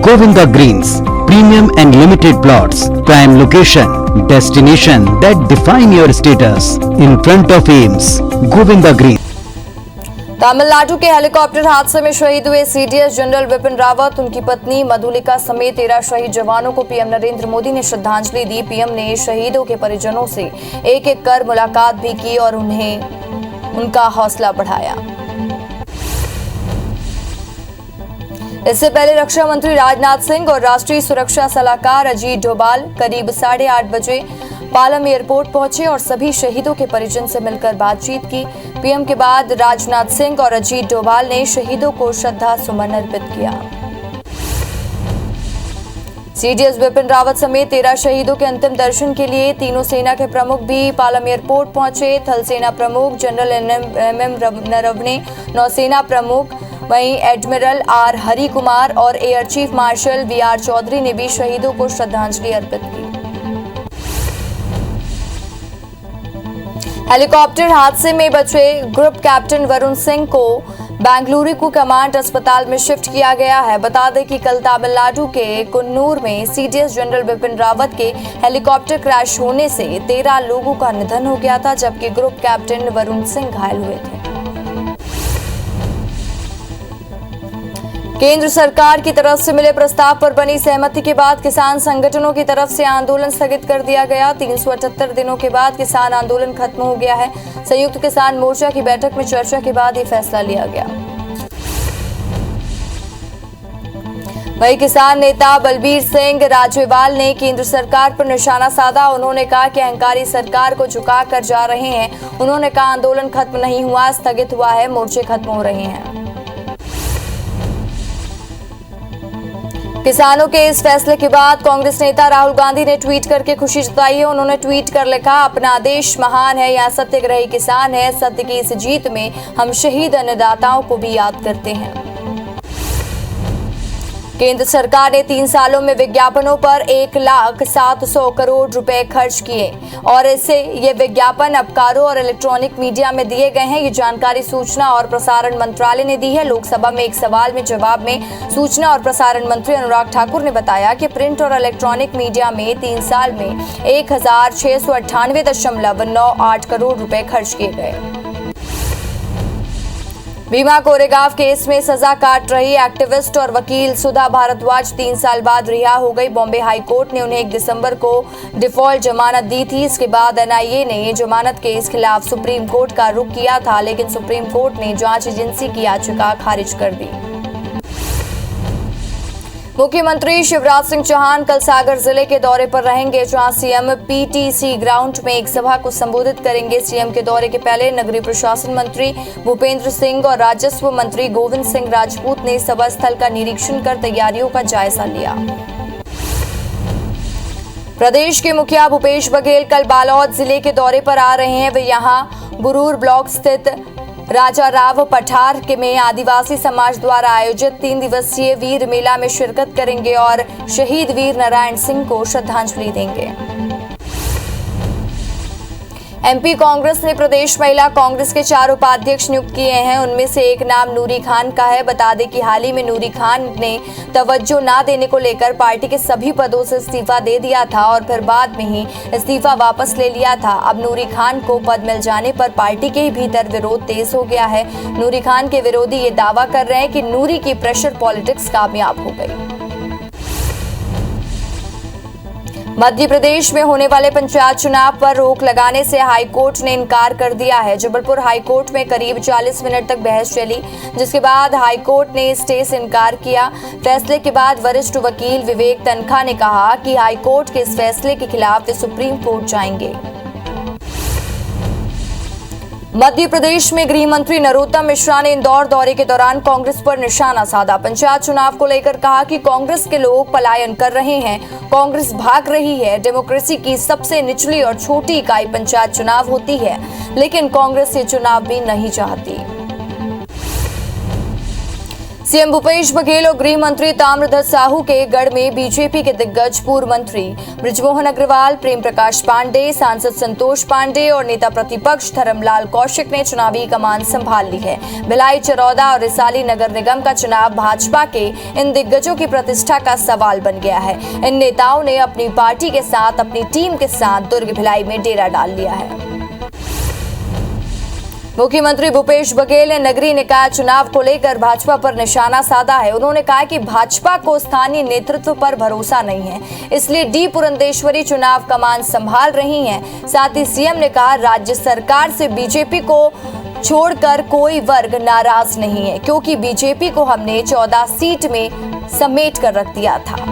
Govinda Greens, premium and limited plots, prime location, destination that define your status, in front of Ames, Govinda Greens. Tamil Nadu के helicopter हादसे में शहीद हुए CDS general Vipin Rawat, उनकी पत्नी मधुलिका समेत 13 शहीद जवानों को पीएम नरेंद्र मोदी ने श्रद्धांजलि दी। पीएम ने शहीदों के परिजनों से एक-एक कर मुलाकात भी की और उन्हें उनका हौसला बढ़ाया। इससे पहले रक्षा मंत्री राजनाथ सिंह और राष्ट्रीय सुरक्षा सलाहकार अजीत डोभाल करीब 8:30 बजे पालम एयरपोर्ट पहुंचे और सभी शहीदों के परिजन से मिलकर बातचीत की। पीएम के बाद राजनाथ सिंह और अजीत डोभाल ने शहीदों को श्रद्धा सुमन अर्पित किया। सीडीएस विपिन रावत समेत 13 शहीदों के अंतिम दर्शन के लिए तीनों सेना के प्रमुख भी पालम एयरपोर्ट पहुंचे। थल सेना प्रमुख जनरल एम नरवणे, नौसेना प्रमुख वहीं एडमिरल आर हरि कुमार और air chief marshal VR Chaudhary ने भी शहीदों को श्रद्धांजलि अर्पित की। हेलीकॉप्टर हादसे में बचे ग्रुप कैप्टन वरुण सिंह को बेंगलुरु को कमांड अस्पताल में शिफ्ट किया गया है। बता दें कि कल तमिलनाडु के कुन्नूर में सीडीएस जनरल विपिन रावत के हेलीकॉप्टर क्रैश होने से 13 लोगों का निधन हो गया था, जबकि ग्रुप कैप्टन वरुण सिंह घायल हुए थे। केंद्र सरकार की तरफ से मिले प्रस्ताव पर बनी सहमति के बाद किसान संगठनों की तरफ से आंदोलन स्थगित कर दिया गया। 378 दिनों के बाद किसान आंदोलन खत्म हो गया है। संयुक्त किसान मोर्चा की बैठक में चर्चा के बाद ये फैसला लिया गया। वहीं किसान नेता बलबीर सिंह राजेवाल ने केंद्र सरकार पर निशाना साधा। उन्होंने कहा कि अहंकारी सरकार को झुका कर जा रहे हैं। उन्होंने कहा आंदोलन खत्म नहीं हुआ, स्थगित हुआ है, मोर्चे खत्म हो रहे हैं। किसानों के इस फैसले के बाद कांग्रेस नेता राहुल गांधी ने ट्वीट करके खुशी जताई है। उन्होंने ट्वीट कर लिखा, अपना देश महान है, यहाँ सत्याग्रही किसान है। सत्य की इस जीत में हम शहीद अन्नदाताओं को भी याद करते हैं। केंद्र सरकार ने 3 सालों में विज्ञापनों पर 1,07,100 करोड़ रुपए खर्च किए और इससे ये विज्ञापन अपकारों और इलेक्ट्रॉनिक मीडिया में दिए गए हैं। ये जानकारी सूचना और प्रसारण मंत्रालय ने दी है। लोकसभा में एक सवाल में जवाब में सूचना और प्रसारण मंत्री अनुराग ठाकुर ने बताया कि प्रिंट और इलेक्ट्रॉनिक मीडिया में 3 साल में 1,698.98 करोड़ रुपए खर्च किए गए। भीमा कोरेगांव केस में सजा काट रही एक्टिविस्ट और वकील सुधा भारद्वाज 3 साल बाद रिहा हो गई। बॉम्बे हाई कोर्ट ने उन्हें 1 दिसंबर को डिफॉल्ट जमानत दी थी। इसके बाद एनआईए ने जमानत के खिलाफ सुप्रीम कोर्ट का रुख किया था, लेकिन सुप्रीम कोर्ट ने जांच एजेंसी की याचिका खारिज कर दी। मुख्यमंत्री शिवराज सिंह चौहान कल सागर जिले के दौरे पर रहेंगे, जहां सीएम पीटीसी ग्राउंड में एक सभा को संबोधित करेंगे। सीएम के दौरे के पहले नगरीय प्रशासन मंत्री भूपेंद्र सिंह और राजस्व मंत्री गोविंद सिंह राजपूत ने सभा स्थल का निरीक्षण कर तैयारियों का जायजा लिया। प्रदेश के मुखिया भूपेश बघेल कल बालोद जिले के दौरे पर आ रहे हैं। वे यहां बुरूर ब्लॉक स्थित राजा राव पठार में आदिवासी समाज द्वारा आयोजित 3 दिवसीय वीर मेला में शिरकत करेंगे और शहीद वीर नारायण सिंह को श्रद्धांजलि देंगे। एमपी कांग्रेस ने प्रदेश महिला कांग्रेस के 4 उपाध्यक्ष नियुक्त किए हैं। उनमें से एक नाम नूरी खान का है। बता दें कि हाल ही में नूरी खान ने तवज्जो न देने को लेकर पार्टी के सभी पदों से इस्तीफा दे दिया था और फिर बाद में ही इस्तीफा वापस ले लिया था। अब नूरी खान को पद मिल जाने पर पार्टी के ही भीतर विरोध तेज हो गया है। नूरी खान के विरोधी ये दावा कर रहे हैं कि नूरी की प्रेशर पॉलिटिक्स कामयाब हो गई। मध्य प्रदेश में होने वाले पंचायत चुनाव पर रोक लगाने से हाईकोर्ट ने इनकार कर दिया है। जबलपुर हाईकोर्ट में करीब 40 मिनट तक बहस चली, जिसके बाद हाईकोर्ट ने स्टे से इनकार किया। फैसले के बाद वरिष्ठ वकील विवेक तनखा ने कहा कि हाईकोर्ट के इस फैसले के खिलाफ वे सुप्रीम कोर्ट जाएंगे। मध्य प्रदेश में गृह मंत्री नरोत्तम मिश्रा ने इंदौर दौरे के दौरान कांग्रेस पर निशाना साधा। पंचायत चुनाव को लेकर कहा कि कांग्रेस के लोग पलायन कर रहे हैं, कांग्रेस भाग रही है। डेमोक्रेसी की सबसे निचली और छोटी इकाई पंचायत चुनाव होती है, लेकिन कांग्रेस ये चुनाव भी नहीं चाहती। सीएम भूपेश बघेल और गृह मंत्री ताम्रध्वज साहू के गढ़ में बीजेपी के दिग्गज पूर्व मंत्री बृजमोहन अग्रवाल, प्रेम प्रकाश पांडे, सांसद संतोष पांडे और नेता प्रतिपक्ष धर्मलाल कौशिक ने चुनावी कमान संभाल ली है। भिलाई, चरौदा और रिसाली नगर निगम का चुनाव भाजपा के इन दिग्गजों की प्रतिष्ठा का सवाल बन गया है। इन नेताओं ने अपनी पार्टी के साथ, अपनी टीम के साथ दुर्ग, भिलाई में डेरा डाल लिया है। मुख्यमंत्री भूपेश बघेल ने नगरीय निकाय चुनाव को लेकर भाजपा पर निशाना साधा है। उन्होंने कहा कि भाजपा को स्थानीय नेतृत्व पर भरोसा नहीं है, इसलिए डी पुरंदेश्वरी चुनाव कमान संभाल रही हैं। साथ ही सीएम ने कहा, राज्य सरकार से बीजेपी को छोड़कर कोई वर्ग नाराज नहीं है, क्योंकि बीजेपी को हमने 14 सीट में समेट कर रख दिया था।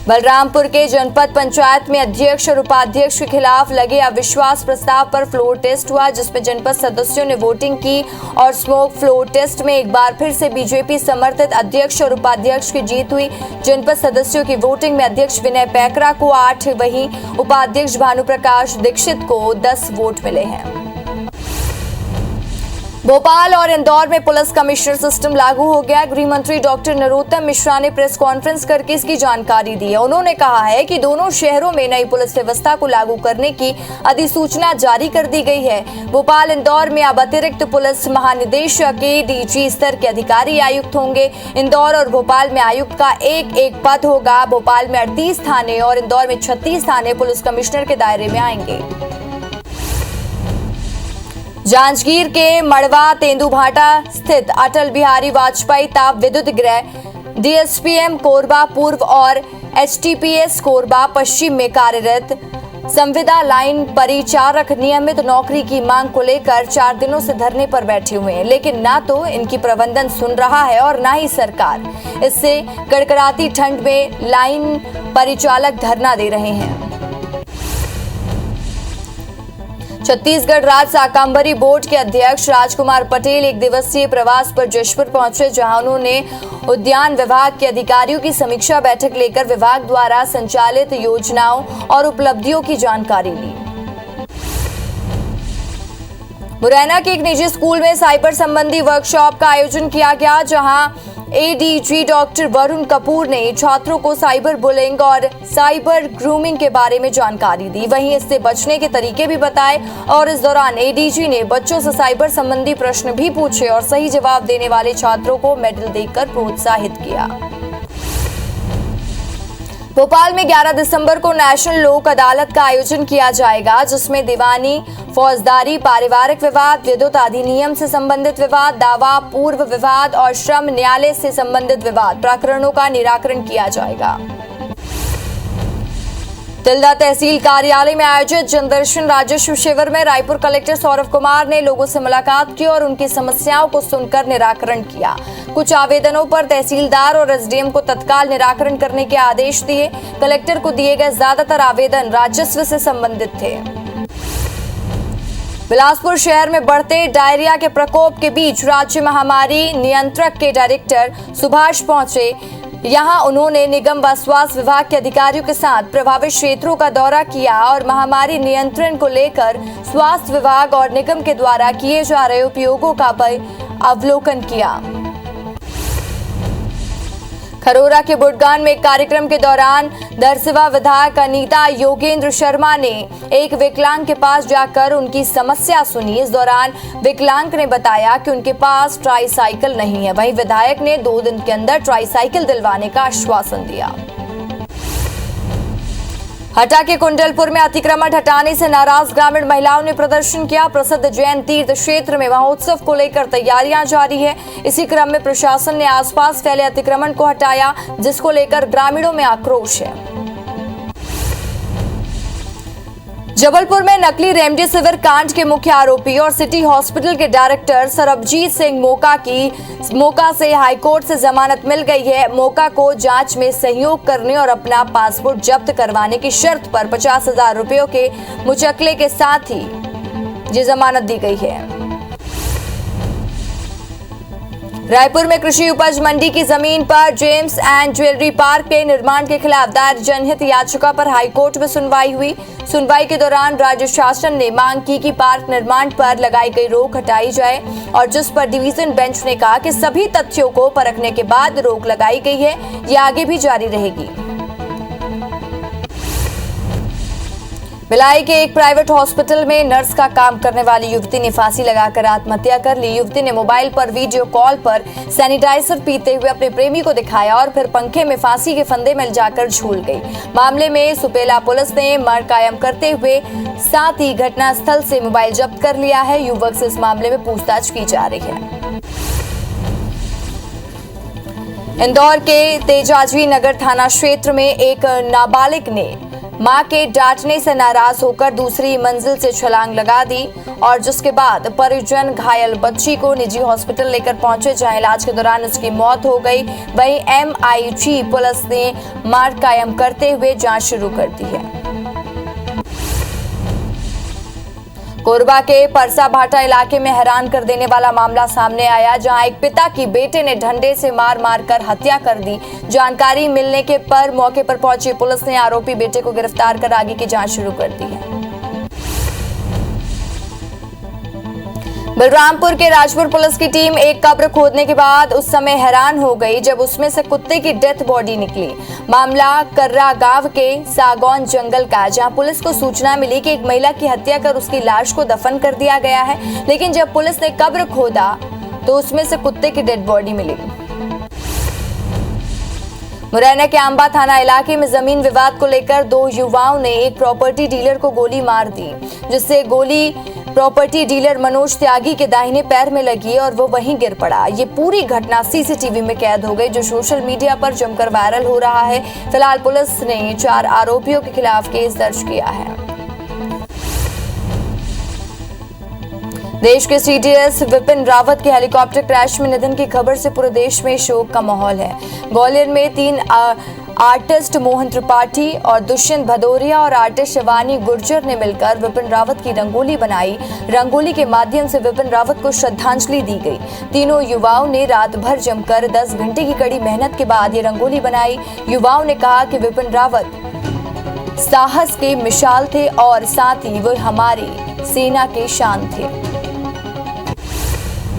बलरामपुर के जनपद पंचायत में अध्यक्ष और उपाध्यक्ष के खिलाफ लगे अविश्वास प्रस्ताव पर फ्लोर टेस्ट हुआ, जिसमें जनपद सदस्यों ने वोटिंग की और स्मोक फ्लोर टेस्ट में एक बार फिर से बीजेपी समर्थित अध्यक्ष और उपाध्यक्ष की जीत हुई। जनपद सदस्यों की वोटिंग में अध्यक्ष विनय पैकरा को 8, वहीं उपाध्यक्ष भानुप्रकाश दीक्षित को 10 वोट मिले हैं। भोपाल और इंदौर में पुलिस कमिश्नर सिस्टम लागू हो गया। गृह मंत्री डॉक्टर नरोत्तम मिश्रा ने प्रेस कॉन्फ्रेंस करके इसकी जानकारी दी है। उन्होंने कहा है कि दोनों शहरों में नई पुलिस व्यवस्था को लागू करने की अधिसूचना जारी कर दी गई है। भोपाल, इंदौर में अब अतिरिक्त पुलिस महानिदेशक ADG स्तर के अधिकारी आयुक्त होंगे। इंदौर और भोपाल में आयुक्त का एक पद होगा। भोपाल में 38 थाने और इंदौर में 36 थाने पुलिस कमिश्नर के दायरे में आएंगे। जांजगीर के मड़वा तेंदुभाटा स्थित अटल बिहारी वाजपेयी ताप विद्युत गृह DSPM कोरबा पूर्व और HTPS कोरबा पश्चिम में कार्यरत संविदा लाइन परिचारक नियमित नौकरी की मांग को लेकर 4 दिनों से धरने पर बैठे हुए हैं, लेकिन ना तो इनकी प्रबंधन सुन रहा है और ना ही सरकार। इससे कड़कड़ाती ठंड में लाइन परिचालक धरना दे रहे हैं। छत्तीसगढ़ राज्य शाकंभरी बोर्ड के अध्यक्ष राजकुमार पटेल 1 दिवसीय प्रवास पर जशपुर पहुंचे, जहां उन्होंने उद्यान विभाग के अधिकारियों की समीक्षा बैठक लेकर विभाग द्वारा संचालित योजनाओं और उपलब्धियों की जानकारी ली। मुरैना के एक निजी स्कूल में साइबर संबंधी वर्कशॉप का आयोजन किया गया, जहां ADG डॉक्टर वरुण कपूर ने छात्रों को साइबर बुलिंग और साइबर ग्रूमिंग के बारे में जानकारी दी। वहीं इससे बचने के तरीके भी बताए और इस दौरान ADG ने बच्चों से साइबर संबंधी प्रश्न भी पूछे और सही जवाब देने वाले छात्रों को मेडल देकर प्रोत्साहित किया। भोपाल में 11 दिसंबर को नेशनल लोक अदालत का आयोजन किया जाएगा, जिसमें दीवानी, फौजदारी, पारिवारिक विवाद, विद्युत अधिनियम से संबंधित विवाद, दावा, पूर्व विवाद और श्रम न्यायालय से संबंधित विवाद प्रकरणों का निराकरण किया जाएगा। तिल्दा तहसील कार्यालय में आयोजित जनदर्शन राजस्व शिविर में रायपुर कलेक्टर सौरभ कुमार ने लोगों से मुलाकात की और उनकी समस्याओं को सुनकर निराकरण किया। कुछ आवेदनों पर तहसीलदार और SDM को तत्काल निराकरण करने के आदेश दिए। कलेक्टर को दिए गए ज्यादातर आवेदन राजस्व से संबंधित थे। बिलासपुर शहर में बढ़ते डायरिया के प्रकोप के बीच राज्य महामारी नियंत्रक के डायरेक्टर सुभाष पहुंचे। यहां उन्होंने निगम व स्वास्थ्य विभाग के अधिकारियों के साथ प्रभावित क्षेत्रों का दौरा किया और महामारी नियंत्रण को लेकर स्वास्थ्य विभाग और निगम के द्वारा किए जा रहे उपयोगों का अवलोकन किया। खरोरा के बुडगान में एक कार्यक्रम के दौरान दरसिवा विधायक अनीता योगेंद्र शर्मा ने एक विकलांग के पास जाकर उनकी समस्या सुनी। इस दौरान विकलांग ने बताया कि उनके पास ट्राईसाइकिल नहीं है। वहीं विधायक ने 2 दिन के अंदर ट्राईसाइकिल दिलवाने का आश्वासन दिया। हटा के कुंडलपुर में अतिक्रमण हटाने से नाराज ग्रामीण महिलाओं ने प्रदर्शन किया। प्रसिद्ध जैन तीर्थ क्षेत्र में महोत्सव को लेकर तैयारियां जारी है। इसी क्रम में प्रशासन ने आसपास फैले अतिक्रमण को हटाया, जिसको लेकर ग्रामीणों में आक्रोश है। जबलपुर में नकली रेमडेसिविर कांड के मुख्य आरोपी और सिटी हॉस्पिटल के डायरेक्टर सरबजीत सिंह मोका से हाईकोर्ट से जमानत मिल गई है। मोका को जांच में सहयोग करने और अपना पासपोर्ट जब्त करवाने की शर्त पर 50,000 रुपयों के मुचक्ले के साथ ही ये जमानत दी गई है। रायपुर में कृषि उपज मंडी की जमीन पर जेम्स एंड ज्वेलरी पार्क के निर्माण के खिलाफ दायर जनहित याचिका पर हाईकोर्ट में सुनवाई हुई। सुनवाई के दौरान राज्य शासन ने मांग की कि पार्क निर्माण पर लगाई गई रोक हटाई जाए और जिस पर डिवीजन बेंच ने कहा कि सभी तथ्यों को परखने के बाद रोक लगाई गई है, ये आगे भी जारी रहेगी। भिलाई के एक प्राइवेट हॉस्पिटल में नर्स का काम करने वाली युवती ने फांसी लगाकर आत्महत्या कर ली। युवती ने मोबाइल पर वीडियो कॉल पर सैनिटाइजर पीते हुए अपने प्रेमी को दिखाया और फिर पंखे में फांसी के फंदे में जाकर झूल गई। मामले में सुपेला पुलिस ने मर्ग कायम करते हुए साथ ही घटनास्थल से मोबाइल जब्त कर लिया है। युवक से इस मामले में पूछताछ की जा रही है। इंदौर के तेजाजी नगर थाना क्षेत्र में एक नाबालिग ने मां के डांटने से नाराज होकर दूसरी मंजिल से छलांग लगा दी और जिसके बाद परिजन घायल बच्ची को निजी हॉस्पिटल लेकर पहुंचे, जहां इलाज के दौरान उसकी मौत हो गई। वहीं MIG पुलिस ने मार्ग कायम करते हुए जांच शुरू कर दी है। कोरबा के परसा भाटा इलाके में हैरान कर देने वाला मामला सामने आया, जहां एक पिता की बेटे ने डंडे से मार कर हत्या कर दी। जानकारी मिलने के पर मौके पर पहुंची पुलिस ने आरोपी बेटे को गिरफ्तार कर आगे की जांच शुरू कर दी है। बलरामपुर के राजपुर पुलिस की टीम एक कब्र खोदने के बाद उस समय हैरान हो गई जब उसमें से कुत्ते की डेथ बॉडी निकली। मामला कर्रा गांव के सागौन जंगल का, जहां पुलिस को सूचना मिली कि एक महिला की हत्या कर उसकी लाश को दफन कर दिया गया है, लेकिन जब पुलिस ने कब्र खोदा तो उसमें से कुत्ते की डेड बॉडी मिली। मुरैना के आंबा थाना इलाके में जमीन विवाद को लेकर दो युवाओं ने एक प्रॉपर्टी डीलर को गोली मार दी, जिससे गोली प्रॉपर्टी डीलर मनोज त्यागी के दाहिने पैर में लगी और वो वहीं गिर पड़ा। ये पूरी घटना CCTV में कैद हो गई, जो सोशल मीडिया पर जमकर वायरल हो रहा है। फिलहाल पुलिस ने 4 आरोपियों के खिलाफ केस दर्ज किया है। देश के CDS विपिन रावत के हेलीकॉप्टर क्रैश में निधन की खबर से पूरे देश में शोक का माहौल है। ग्वालियर में 3 आर्टिस्ट मोहन त्रिपाठी और दुष्यंत भदौरिया और आर्टिस्ट शिवानी गुर्जर ने मिलकर विपिन रावत की रंगोली बनाई। रंगोली के माध्यम से विपिन रावत को श्रद्धांजलि दी गई। तीनों युवाओं ने रात भर जमकर 10 घंटे की कड़ी मेहनत के बाद ये रंगोली बनाई। युवाओं ने कहा कि विपिन रावत साहस के मिसाल थे और साथ ही वो हमारी सेना के शान थे।